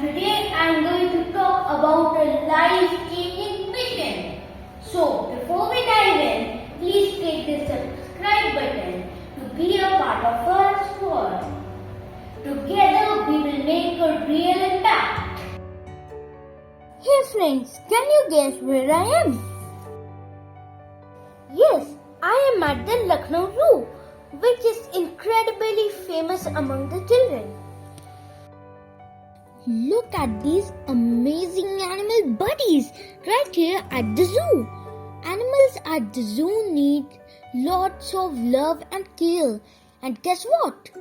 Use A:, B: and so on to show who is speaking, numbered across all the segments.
A: today I am going to talk about a life-changing mission. So before we dive in, please click the subscribe button to be a part of our squad. Together we will make a real impact. Hey friends, can you guess where I am? Yes, I am at the Lucknow Zoo, which is incredibly famous among the children. Look at these amazing animal buddies right here at the zoo. Animals at the zoo need lots of love and care. And guess what?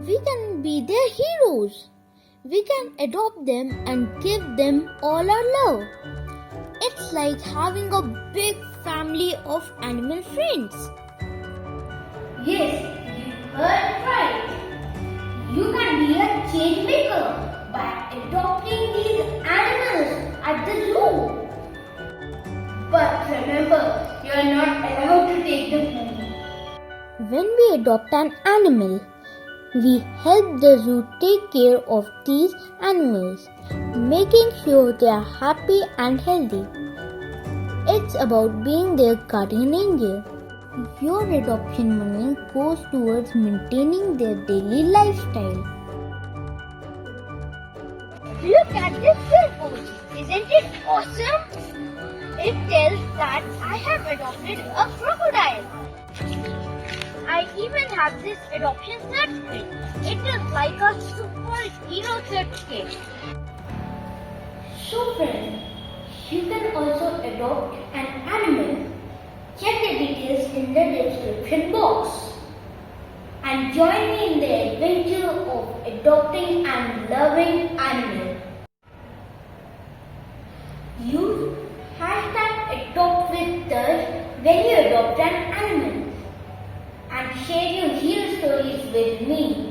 A: We can be their heroes. We can adopt them and give them all our love. It's like having a big family of animal friends. Yes, you heard right. You can be a change maker by adopting these animals at the zoo. But remember, you are not allowed to take them home. When we adopt an animal, we help the zoo take care of these animals, making sure they are happy and healthy. It's about being their guardian angel. Your adoption money goes towards maintaining their daily lifestyle. Look at this billboard. Isn't it awesome? It tells that I have adopted a crocodile. I even have this adoption certificate. It is like a superhero certificate. So friends, you can also adopt an animal. Check the details in the description box. And join me in the adventure of adopting and loving animals. Use #AdoptWithDarsh when you adopt an animal. And share your hero stories with me.